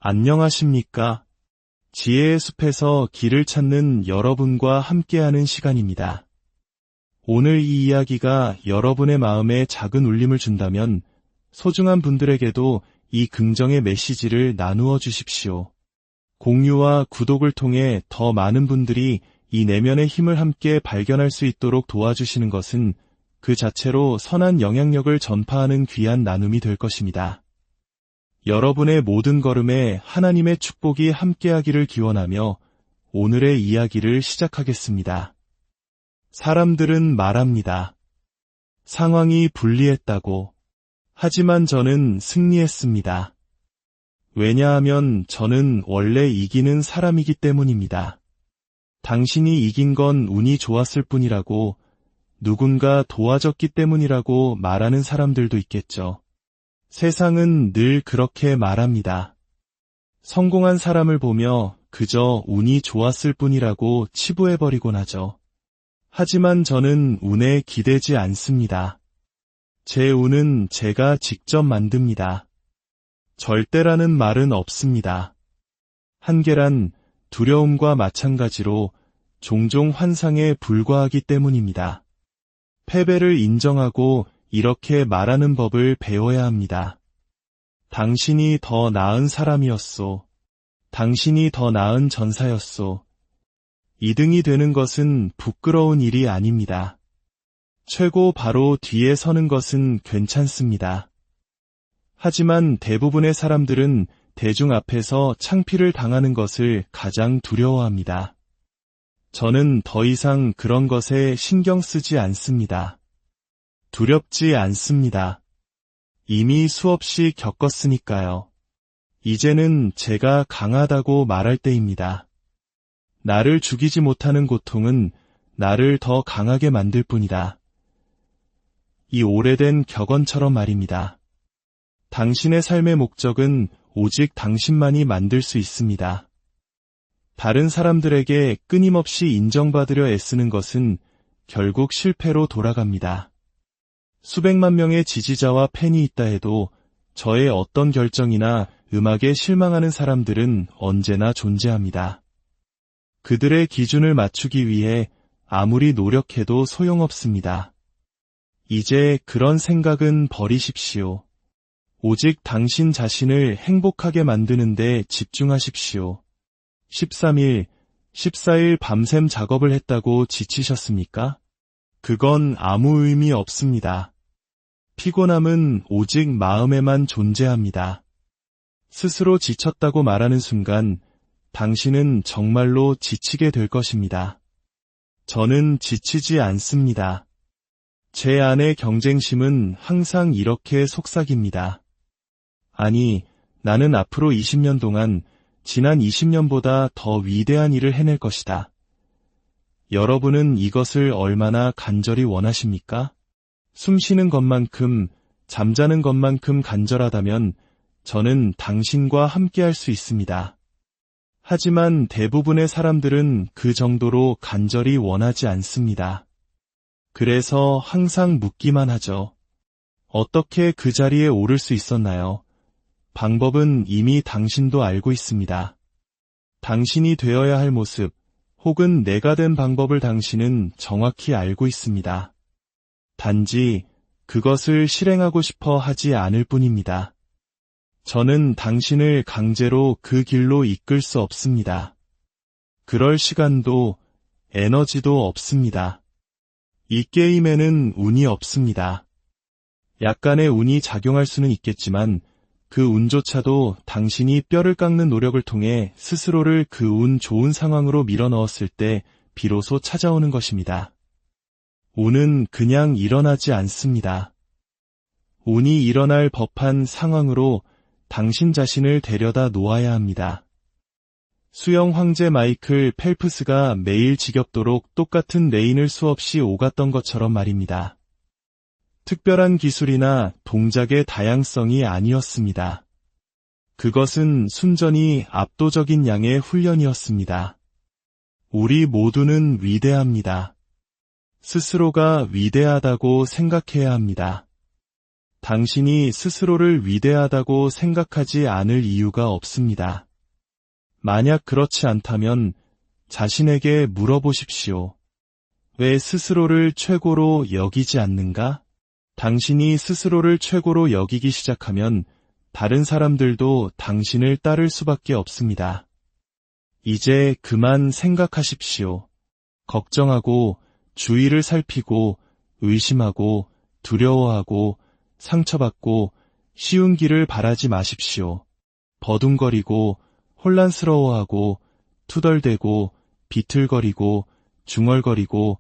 안녕하십니까? 지혜의 숲에서 길을 찾는 여러분과 함께하는 시간입니다. 오늘 이 이야기가 여러분의 마음에 작은 울림을 준다면 소중한 분들에게도 이 긍정의 메시지를 나누어 주십시오. 공유와 구독을 통해 더 많은 분들이 이 내면의 힘을 함께 발견할 수 있도록 도와주시는 것은 그 자체로 선한 영향력을 전파하는 귀한 나눔이 될 것입니다. 여러분의 모든 걸음에 하나님의 축복이 함께하기를 기원하며 오늘의 이야기를 시작하겠습니다. 사람들은 말합니다. 상황이 불리했다고. 하지만 저는 승리했습니다. 왜냐하면 저는 원래 이기는 사람이기 때문입니다. 당신이 이긴 건 운이 좋았을 뿐이라고, 누군가 도와줬기 때문이라고 말하는 사람들도 있겠죠. 세상은 늘 그렇게 말합니다. 성공한 사람을 보며 그저 운이 좋았을 뿐이라고 치부해버리곤 하죠. 하지만 저는 운에 기대지 않습니다. 제 운은 제가 직접 만듭니다. 절대라는 말은 없습니다. 한계란 두려움과 마찬가지로 종종 환상에 불과하기 때문입니다. 패배를 인정하고 이렇게 말하는 법을 배워야 합니다. 당신이 더 나은 사람이었소. 당신이 더 나은 전사였소. 2등이 되는 것은 부끄러운 일이 아닙니다. 최고 바로 뒤에 서는 것은 괜찮습니다. 하지만 대부분의 사람들은 대중 앞에서 창피를 당하는 것을 가장 두려워합니다. 저는 더 이상 그런 것에 신경 쓰지 않습니다. 두렵지 않습니다. 이미 수없이 겪었으니까요. 이제는 제가 강하다고 말할 때입니다. 나를 죽이지 못하는 고통은 나를 더 강하게 만들 뿐이다. 이 오래된 격언처럼 말입니다. 당신의 삶의 목적은 오직 당신만이 만들 수 있습니다. 다른 사람들에게 끊임없이 인정받으려 애쓰는 것은 결국 실패로 돌아갑니다. 수백만 명의 지지자와 팬이 있다 해도 저의 어떤 결정이나 음악에 실망하는 사람들은 언제나 존재합니다. 그들의 기준을 맞추기 위해 아무리 노력해도 소용없습니다. 이제 그런 생각은 버리십시오. 오직 당신 자신을 행복하게 만드는 데 집중하십시오. 13일, 14일 밤샘 작업을 했다고 지치셨습니까? 그건 아무 의미 없습니다. 피곤함은 오직 마음에만 존재합니다. 스스로 지쳤다고 말하는 순간 당신은 정말로 지치게 될 것입니다. 저는 지치지 않습니다. 제 안의 경쟁심은 항상 이렇게 속삭입니다. 아니, 나는 앞으로 20년 동안 지난 20년보다 더 위대한 일을 해낼 것이다. 여러분은 이것을 얼마나 간절히 원하십니까? 숨 쉬는 것만큼, 잠자는 것만큼 간절하다면 저는 당신과 함께할 수 있습니다. 하지만 대부분의 사람들은 그 정도로 간절히 원하지 않습니다. 그래서 항상 묻기만 하죠. 어떻게 그 자리에 오를 수 있었나요? 방법은 이미 당신도 알고 있습니다. 당신이 되어야 할 모습, 혹은 내가 된 방법을 당신은 정확히 알고 있습니다. 단지 그것을 실행하고 싶어 하지 않을 뿐입니다. 저는 당신을 강제로 그 길로 이끌 수 없습니다. 그럴 시간도 에너지도 없습니다. 이 게임에는 운이 없습니다. 약간의 운이 작용할 수는 있겠지만 그 운조차도 당신이 뼈를 깎는 노력을 통해 스스로를 그 운 좋은 상황으로 밀어넣었을 때 비로소 찾아오는 것입니다. 운은 그냥 일어나지 않습니다. 운이 일어날 법한 상황으로 당신 자신을 데려다 놓아야 합니다. 수영 황제 마이클 펠프스가 매일 지겹도록 똑같은 레인을 수없이 오갔던 것처럼 말입니다. 특별한 기술이나 동작의 다양성이 아니었습니다. 그것은 순전히 압도적인 양의 훈련이었습니다. 우리 모두는 위대합니다. 스스로가 위대하다고 생각해야 합니다. 당신이 스스로를 위대하다고 생각하지 않을 이유가 없습니다. 만약 그렇지 않다면 자신에게 물어보십시오. 왜 스스로를 최고로 여기지 않는가? 당신이 스스로를 최고로 여기기 시작하면 다른 사람들도 당신을 따를 수밖에 없습니다. 이제 그만 생각하십시오. 걱정하고 주위를 살피고 의심하고 두려워하고 상처받고 쉬운 길을 바라지 마십시오. 버둥거리고 혼란스러워하고 투덜대고 비틀거리고 중얼거리고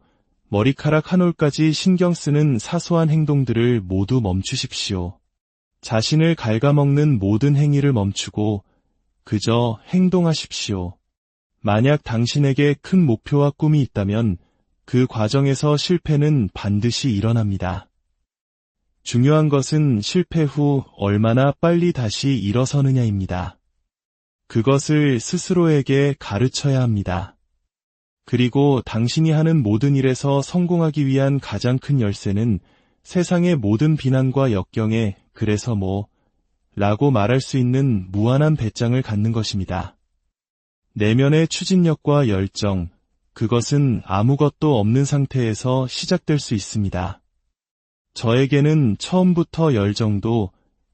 머리카락 한 올까지 신경 쓰는 사소한 행동들을 모두 멈추십시오. 자신을 갉아먹는 모든 행위를 멈추고 그저 행동하십시오. 만약 당신에게 큰 목표와 꿈이 있다면 그 과정에서 실패는 반드시 일어납니다. 중요한 것은 실패 후 얼마나 빨리 다시 일어서느냐입니다. 그것을 스스로에게 가르쳐야 합니다. 그리고 당신이 하는 모든 일에서 성공하기 위한 가장 큰 열쇠는 세상의 모든 비난과 역경에 그래서 라고 말할 수 있는 무한한 배짱을 갖는 것입니다. 내면의 추진력과 열정, 그것은 아무것도 없는 상태에서 시작될 수 있습니다. 저에게는 처음부터 열정도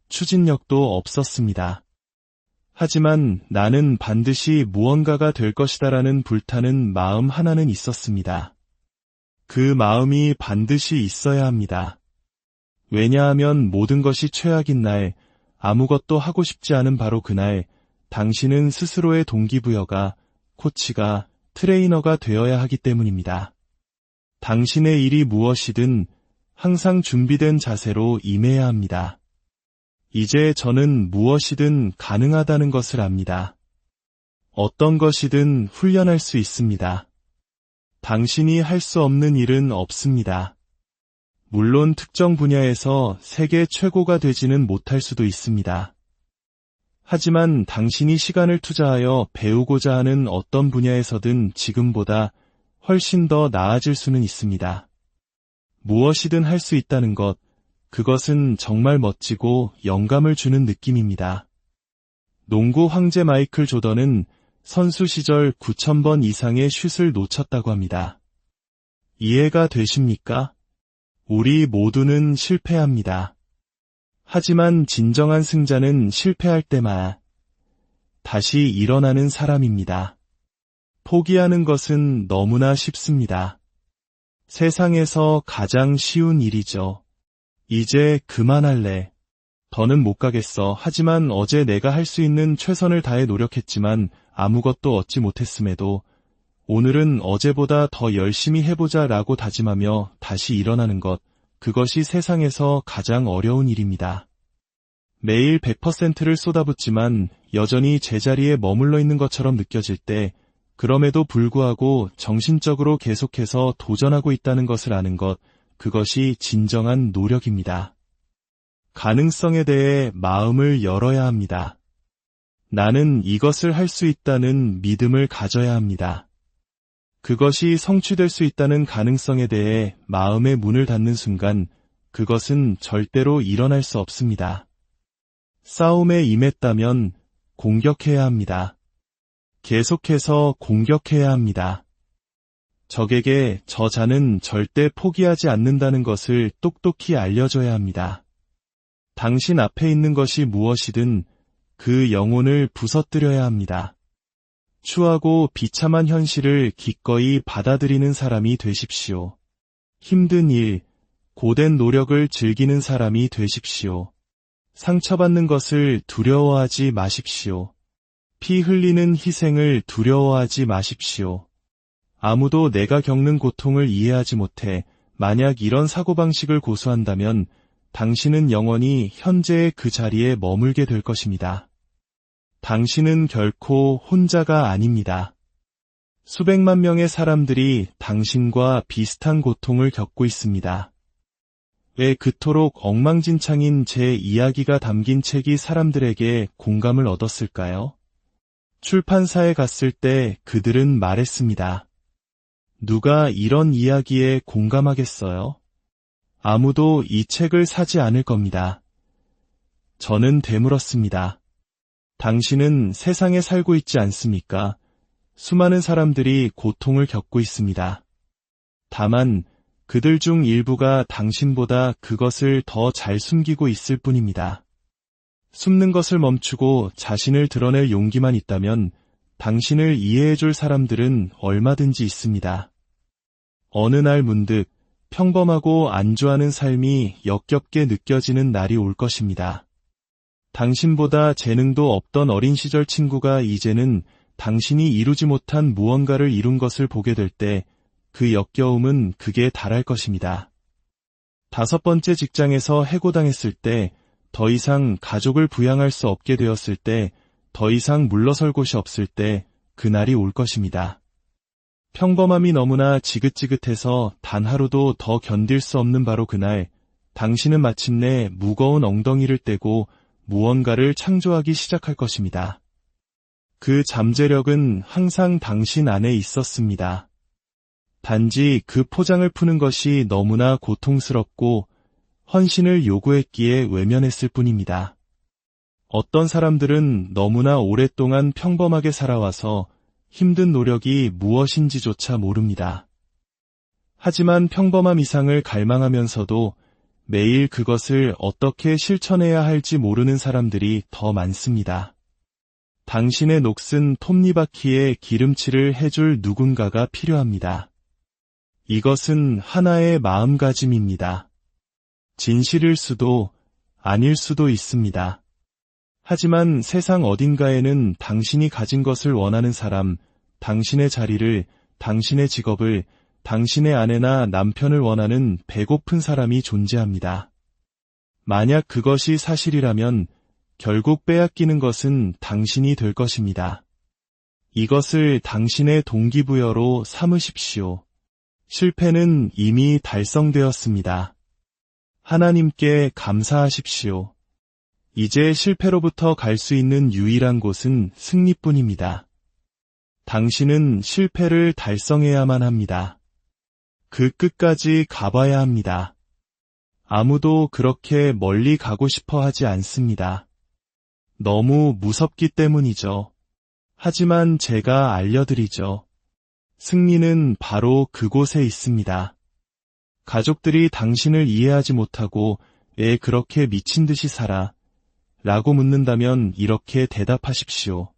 추진력도 없었습니다. 하지만 나는 반드시 무언가가 될 것이다라는 불타는 마음 하나는 있었습니다. 그 마음이 반드시 있어야 합니다. 왜냐하면 모든 것이 최악인 날, 아무것도 하고 싶지 않은 바로 그날, 당신은 스스로의 동기부여가, 코치가, 트레이너가 되어야 하기 때문입니다. 당신의 일이 무엇이든 항상 준비된 자세로 임해야 합니다. 이제 저는 무엇이든 가능하다는 것을 압니다. 어떤 것이든 훈련할 수 있습니다. 당신이 할 수 없는 일은 없습니다. 물론 특정 분야에서 세계 최고가 되지는 못할 수도 있습니다. 하지만 당신이 시간을 투자하여 배우고자 하는 어떤 분야에서든 지금보다 훨씬 더 나아질 수는 있습니다. 무엇이든 할 수 있다는 것, 그것은 정말 멋지고 영감을 주는 느낌입니다. 농구 황제 마이클 조던은 선수 시절 9,000번 이상의 슛을 놓쳤다고 합니다. 이해가 되십니까? 우리 모두는 실패합니다. 하지만 진정한 승자는 실패할 때마다 다시 일어나는 사람입니다. 포기하는 것은 너무나 쉽습니다. 세상에서 가장 쉬운 일이죠. 이제 그만할래. 더는 못 가겠어. 하지만 어제 내가 할 수 있는 최선을 다해 노력했지만 아무것도 얻지 못했음에도 오늘은 어제보다 더 열심히 해보자 라고 다짐하며 다시 일어나는 것, 그것이 세상에서 가장 어려운 일입니다. 매일 100%를 쏟아붓지만 여전히 제자리에 머물러 있는 것처럼 느껴질 때, 그럼에도 불구하고 정신적으로 계속해서 도전하고 있다는 것을 아는 것, 그것이 진정한 노력입니다. 가능성에 대해 마음을 열어야 합니다. 나는 이것을 할 수 있다는 믿음을 가져야 합니다. 그것이 성취될 수 있다는 가능성에 대해 마음의 문을 닫는 순간 그것은 절대로 일어날 수 없습니다. 싸움에 임했다면 공격해야 합니다. 계속해서 공격해야 합니다. 적에게 저자는 절대 포기하지 않는다는 것을 똑똑히 알려줘야 합니다. 당신 앞에 있는 것이 무엇이든 그 영혼을 부서뜨려야 합니다. 추하고 비참한 현실을 기꺼이 받아들이는 사람이 되십시오. 힘든 일, 고된 노력을 즐기는 사람이 되십시오. 상처받는 것을 두려워하지 마십시오. 피 흘리는 희생을 두려워하지 마십시오. 아무도 내가 겪는 고통을 이해하지 못해 만약 이런 사고방식을 고수한다면 당신은 영원히 현재의 그 자리에 머물게 될 것입니다. 당신은 결코 혼자가 아닙니다. 수백만 명의 사람들이 당신과 비슷한 고통을 겪고 있습니다. 왜 그토록 엉망진창인 제 이야기가 담긴 책이 사람들에게 공감을 얻었을까요? 출판사에 갔을 때 그들은 말했습니다. 누가 이런 이야기에 공감하겠어요? 아무도 이 책을 사지 않을 겁니다. 저는 되물었습니다. 당신은 세상에 살고 있지 않습니까? 수많은 사람들이 고통을 겪고 있습니다. 다만 그들 중 일부가 당신보다 그것을 더 잘 숨기고 있을 뿐입니다. 숨는 것을 멈추고 자신을 드러낼 용기만 있다면 당신을 이해해줄 사람들은 얼마든지 있습니다. 어느 날 문득 평범하고 안주하는 삶이 역겹게 느껴지는 날이 올 것입니다. 당신보다 재능도 없던 어린 시절 친구가 이제는 당신이 이루지 못한 무언가를 이룬 것을 보게 될 때 그 역겨움은 극에 달할 것입니다. 5번째 직장에서 해고당했을 때, 더 이상 가족을 부양할 수 없게 되었을 때, 더 이상 물러설 곳이 없을 때 그날이 올 것입니다. 평범함이 너무나 지긋지긋해서 단 하루도 더 견딜 수 없는 바로 그날, 당신은 마침내 무거운 엉덩이를 떼고 무언가를 창조하기 시작할 것입니다. 그 잠재력은 항상 당신 안에 있었습니다. 단지 그 포장을 푸는 것이 너무나 고통스럽고 헌신을 요구했기에 외면했을 뿐입니다. 어떤 사람들은 너무나 오랫동안 평범하게 살아와서 힘든 노력이 무엇인지조차 모릅니다. 하지만 평범함 이상을 갈망하면서도 매일 그것을 어떻게 실천해야 할지 모르는 사람들이 더 많습니다. 당신의 녹슨 톱니바퀴에 기름칠을 해줄 누군가가 필요합니다. 이것은 하나의 마음가짐입니다. 진실일 수도 아닐 수도 있습니다. 하지만 세상 어딘가에는 당신이 가진 것을 원하는 사람, 당신의 자리를, 당신의 직업을, 당신의 아내나 남편을 원하는 배고픈 사람이 존재합니다. 만약 그것이 사실이라면 결국 빼앗기는 것은 당신이 될 것입니다. 이것을 당신의 동기부여로 삼으십시오. 실패는 이미 달성되었습니다. 하나님께 감사하십시오. 이제 실패로부터 갈 수 있는 유일한 곳은 승리뿐입니다. 당신은 실패를 달성해야만 합니다. 그 끝까지 가봐야 합니다. 아무도 그렇게 멀리 가고 싶어 하지 않습니다. 너무 무섭기 때문이죠. 하지만 제가 알려드리죠. 승리는 바로 그곳에 있습니다. 가족들이 당신을 이해하지 못하고 왜 그렇게 미친 듯이 살아? 라고 묻는다면 이렇게 대답하십시오.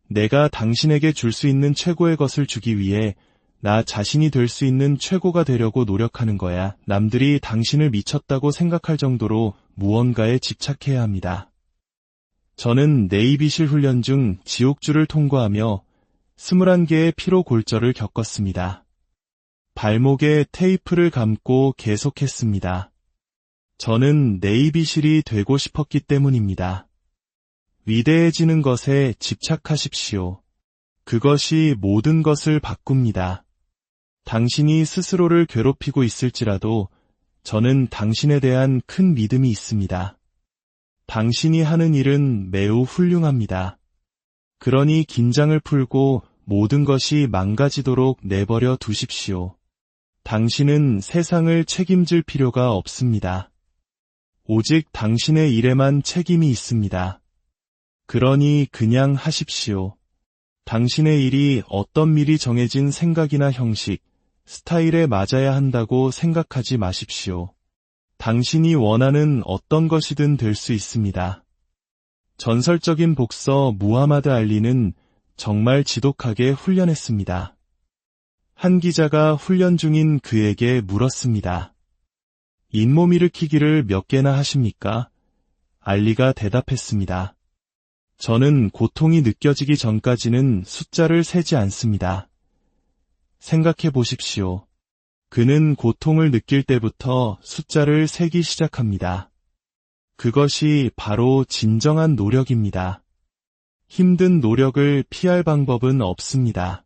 내가 당신에게 줄 수 있는 최고의 것을 주기 위해 나 자신이 될 수 있는 최고가 되려고 노력하는 거야. 남들이 당신을 미쳤다고 생각할 정도로 무언가에 집착해야 합니다. 저는 네이비실 훈련 중 지옥줄을 통과하며 21개의 피로 골절을 겪었습니다. 발목에 테이프를 감고 계속했습니다. 저는 네이비실이 되고 싶었기 때문입니다. 위대해지는 것에 집착하십시오. 그것이 모든 것을 바꿉니다. 당신이 스스로를 괴롭히고 있을지라도 저는 당신에 대한 큰 믿음이 있습니다. 당신이 하는 일은 매우 훌륭합니다. 그러니 긴장을 풀고 모든 것이 망가지도록 내버려 두십시오. 당신은 세상을 책임질 필요가 없습니다. 오직 당신의 일에만 책임이 있습니다. 그러니 그냥 하십시오. 당신의 일이 어떤 미리 정해진 생각이나 형식, 스타일에 맞아야 한다고 생각하지 마십시오. 당신이 원하는 어떤 것이든 될 수 있습니다. 전설적인 복서 무하마드 알리는 정말 지독하게 훈련했습니다. 한 기자가 훈련 중인 그에게 물었습니다. 잇몸 일으키기를 몇 개나 하십니까? 알리가 대답했습니다. 저는 고통이 느껴지기 전까지는 숫자를 세지 않습니다. 생각해 보십시오. 그는 고통을 느낄 때부터 숫자를 세기 시작합니다. 그것이 바로 진정한 노력입니다. 힘든 노력을 피할 방법은 없습니다.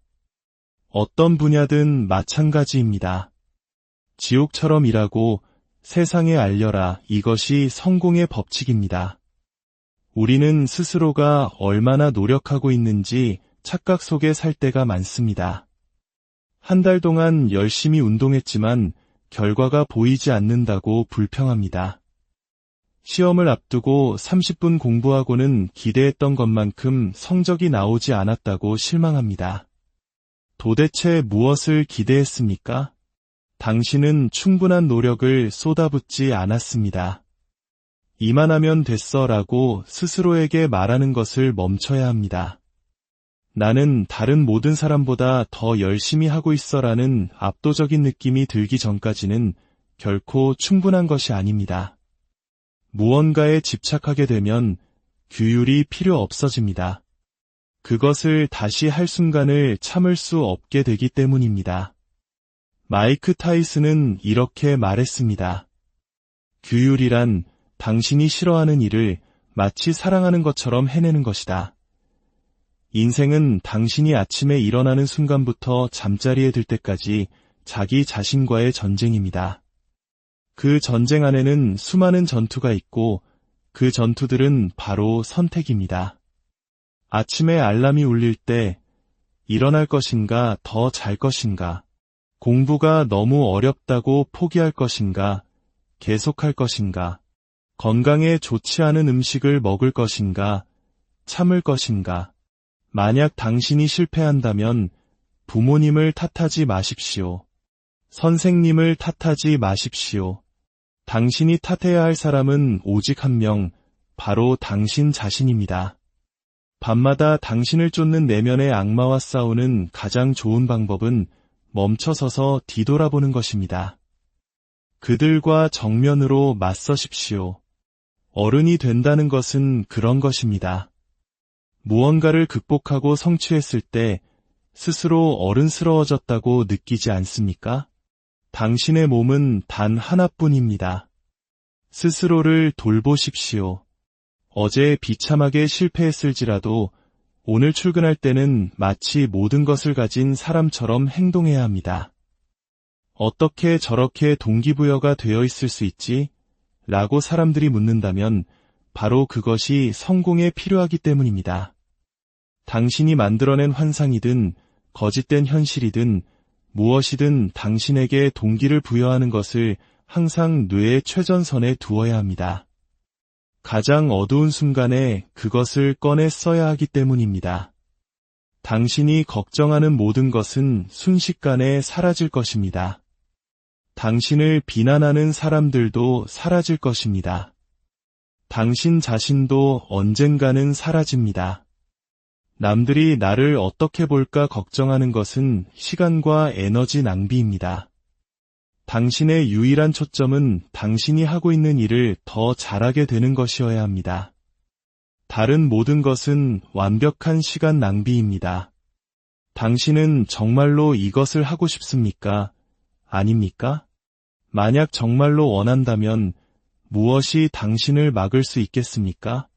어떤 분야든 마찬가지입니다. 지옥처럼 일하고 세상에 알려라. 이것이 성공의 법칙입니다. 우리는 스스로가 얼마나 노력하고 있는지 착각 속에 살 때가 많습니다. 한 달 동안 열심히 운동했지만 결과가 보이지 않는다고 불평합니다. 시험을 앞두고 30분 공부하고는 기대했던 것만큼 성적이 나오지 않았다고 실망합니다. 도대체 무엇을 기대했습니까? 당신은 충분한 노력을 쏟아붓지 않았습니다. 이만하면 됐어 라고 스스로에게 말하는 것을 멈춰야 합니다. 나는 다른 모든 사람보다 더 열심히 하고 있어 라는 압도적인 느낌이 들기 전까지는 결코 충분한 것이 아닙니다. 무언가에 집착하게 되면 규율이 필요 없어집니다. 그것을 다시 할 순간을 참을 수 없게 되기 때문입니다. 마이크 타이슨은 이렇게 말했습니다. 규율이란 당신이 싫어하는 일을 마치 사랑하는 것처럼 해내는 것이다. 인생은 당신이 아침에 일어나는 순간부터 잠자리에 들 때까지 자기 자신과의 전쟁입니다. 그 전쟁 안에는 수많은 전투가 있고 그 전투들은 바로 선택입니다. 아침에 알람이 울릴 때 일어날 것인가 더 잘 것인가, 공부가 너무 어렵다고 포기할 것인가, 계속할 것인가, 건강에 좋지 않은 음식을 먹을 것인가, 참을 것인가. 만약 당신이 실패한다면 부모님을 탓하지 마십시오. 선생님을 탓하지 마십시오. 당신이 탓해야 할 사람은 오직 한 명, 바로 당신 자신입니다. 밤마다 당신을 쫓는 내면의 악마와 싸우는 가장 좋은 방법은 멈춰서서 뒤돌아보는 것입니다. 그들과 정면으로 맞서십시오. 어른이 된다는 것은 그런 것입니다. 무언가를 극복하고 성취했을 때 스스로 어른스러워졌다고 느끼지 않습니까? 당신의 몸은 단 하나뿐입니다. 스스로를 돌보십시오. 어제 비참하게 실패했을지라도 오늘 출근할 때는 마치 모든 것을 가진 사람처럼 행동해야 합니다. 어떻게 저렇게 동기부여가 되어 있을 수 있지? 라고 사람들이 묻는다면 바로 그것이 성공에 필요하기 때문입니다. 당신이 만들어낸 환상이든 거짓된 현실이든 무엇이든 당신에게 동기를 부여하는 것을 항상 뇌의 최전선에 두어야 합니다. 가장 어두운 순간에 그것을 꺼내 써야 하기 때문입니다. 당신이 걱정하는 모든 것은 순식간에 사라질 것입니다. 당신을 비난하는 사람들도 사라질 것입니다. 당신 자신도 언젠가는 사라집니다. 남들이 나를 어떻게 볼까 걱정하는 것은 시간과 에너지 낭비입니다. 당신의 유일한 초점은 당신이 하고 있는 일을 더 잘하게 되는 것이어야 합니다. 다른 모든 것은 완벽한 시간 낭비입니다. 당신은 정말로 이것을 하고 싶습니까? 아닙니까? 만약 정말로 원한다면 무엇이 당신을 막을 수 있겠습니까?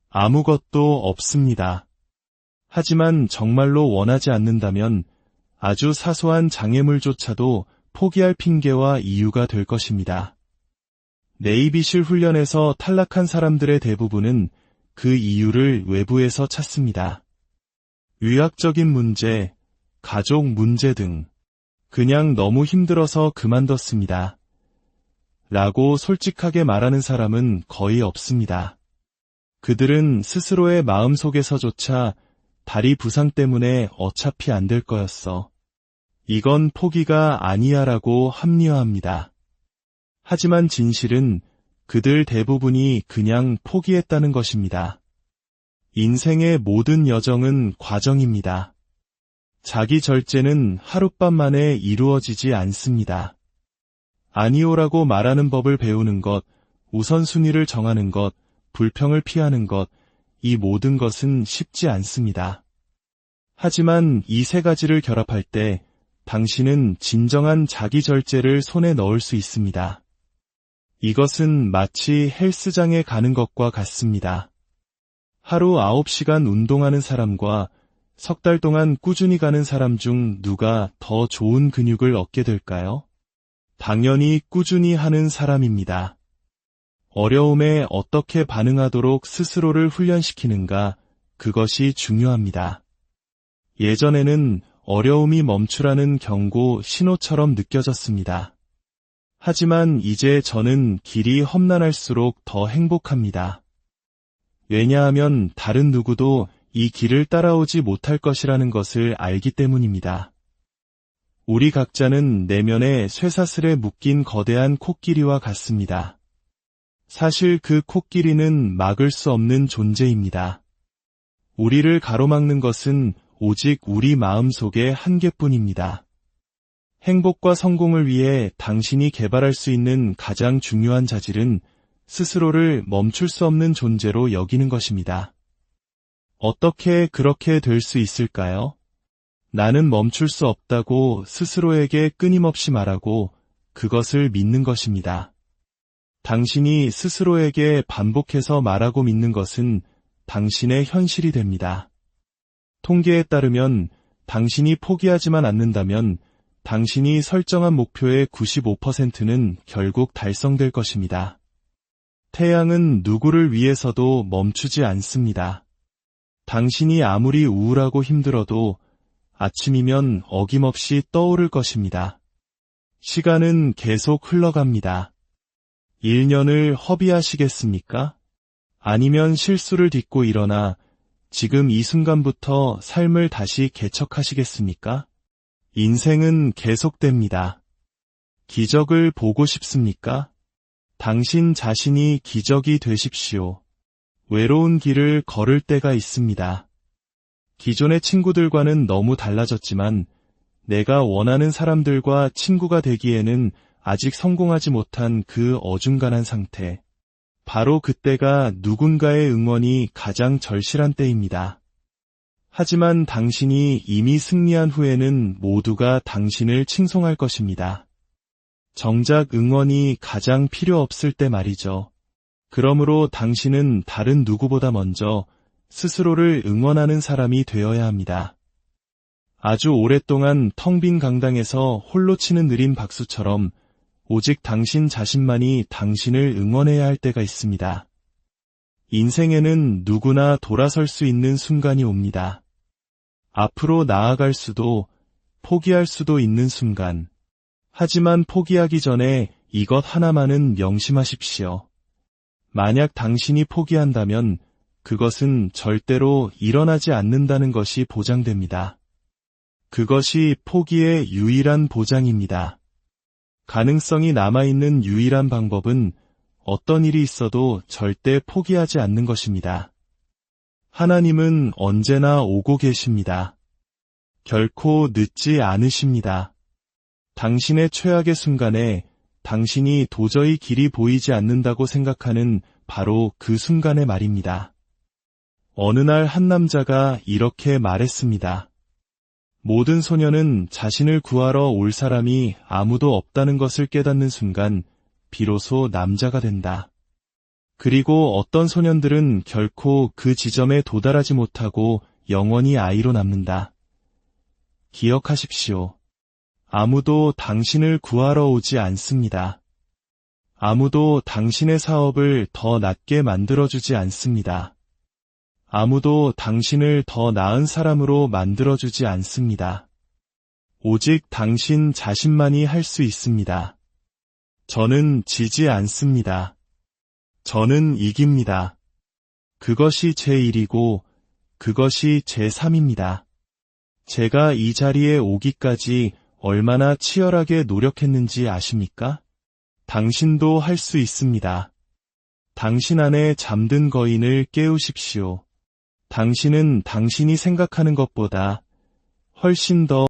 아무것도 없습니다. 하지만 정말로 원하지 않는다면 아주 사소한 장애물조차도 포기할 핑계와 이유가 될 것입니다. 네이비실 훈련에서 탈락한 사람들의 대부분은 그 이유를 외부에서 찾습니다. 의학적인 문제, 가족 문제 등 그냥 너무 힘들어서 그만뒀습니다. 라고 솔직하게 말하는 사람은 거의 없습니다. 그들은 스스로의 마음속에서조차 다리 부상 때문에 어차피 안 될 거였어. 이건 포기가 아니야 라고 합리화합니다. 하지만 진실은 그들 대부분이 그냥 포기했다는 것입니다. 인생의 모든 여정은 과정입니다. 자기 절제는 하룻밤 만에 이루어지지 않습니다. 아니오라고 말하는 법을 배우는 것, 우선순위를 정하는 것, 불평을 피하는 것, 이 모든 것은 쉽지 않습니다. 하지만 이 세 가지를 결합할 때 당신은 진정한 자기 절제를 손에 넣을 수 있습니다. 이것은 마치 헬스장에 가는 것과 같습니다. 하루 9시간 운동하는 사람과 석 달 동안 꾸준히 가는 사람 중 누가 더 좋은 근육을 얻게 될까요? 당연히 꾸준히 하는 사람입니다. 어려움에 어떻게 반응하도록 스스로를 훈련시키는가, 그것이 중요합니다. 예전에는 어려움이 멈추라는 경고 신호처럼 느껴졌습니다. 하지만 이제 저는 길이 험난할수록 더 행복합니다. 왜냐하면 다른 누구도 이 길을 따라오지 못할 것이라는 것을 알기 때문입니다. 우리 각자는 내면에 쇠사슬에 묶인 거대한 코끼리와 같습니다. 사실 그 코끼리는 막을 수 없는 존재입니다. 우리를 가로막는 것은 오직 우리 마음속의 한계뿐입니다. 행복과 성공을 위해 당신이 개발할 수 있는 가장 중요한 자질은 스스로를 멈출 수 없는 존재로 여기는 것입니다. 어떻게 그렇게 될 수 있을까요? 나는 멈출 수 없다고 스스로에게 끊임없이 말하고 그것을 믿는 것입니다. 당신이 스스로에게 반복해서 말하고 믿는 것은 당신의 현실이 됩니다. 통계에 따르면 당신이 포기하지만 않는다면 당신이 설정한 목표의 95%는 결국 달성될 것입니다. 태양은 누구를 위해서도 멈추지 않습니다. 당신이 아무리 우울하고 힘들어도 아침이면 어김없이 떠오를 것입니다. 시간은 계속 흘러갑니다. 1년을 허비하시겠습니까? 아니면 실수를 딛고 일어나 지금 이 순간부터 삶을 다시 개척하시겠습니까? 인생은 계속됩니다. 기적을 보고 싶습니까? 당신 자신이 기적이 되십시오. 외로운 길을 걸을 때가 있습니다. 기존의 친구들과는 너무 달라졌지만 내가 원하는 사람들과 친구가 되기에는 아직 성공하지 못한 그 어중간한 상태. 바로 그때가 누군가의 응원이 가장 절실한 때입니다. 하지만 당신이 이미 승리한 후에는 모두가 당신을 칭송할 것입니다. 정작 응원이 가장 필요 없을 때 말이죠. 그러므로 당신은 다른 누구보다 먼저 스스로를 응원하는 사람이 되어야 합니다. 아주 오랫동안 텅 빈 강당에서 홀로 치는 느린 박수처럼 오직 당신 자신만이 당신을 응원해야 할 때가 있습니다. 인생에는 누구나 돌아설 수 있는 순간이 옵니다. 앞으로 나아갈 수도 포기할 수도 있는 순간. 하지만 포기하기 전에 이것 하나만은 명심하십시오. 만약 당신이 포기한다면 그것은 절대로 일어나지 않는다는 것이 보장됩니다. 그것이 포기의 유일한 보장입니다. 가능성이 남아있는 유일한 방법은 어떤 일이 있어도 절대 포기하지 않는 것입니다. 하나님은 언제나 오고 계십니다. 결코 늦지 않으십니다. 당신의 최악의 순간에 당신이 도저히 길이 보이지 않는다고 생각하는 바로 그 순간의 말입니다. 어느 날 한 남자가 이렇게 말했습니다. 모든 소년은 자신을 구하러 올 사람이 아무도 없다는 것을 깨닫는 순간 비로소 남자가 된다. 그리고 어떤 소년들은 결코 그 지점에 도달하지 못하고 영원히 아이로 남는다. 기억하십시오. 아무도 당신을 구하러 오지 않습니다. 아무도 당신의 사업을 더 낫게 만들어주지 않습니다. 아무도 당신을 더 나은 사람으로 만들어주지 않습니다. 오직 당신 자신만이 할 수 있습니다. 저는 지지 않습니다. 저는 이깁니다. 그것이 제 일이고 그것이 제 삶입니다. 제가 이 자리에 오기까지 얼마나 치열하게 노력했는지 아십니까? 당신도 할 수 있습니다. 당신 안에 잠든 거인을 깨우십시오. 당신은 당신이 생각하는 것보다 훨씬 더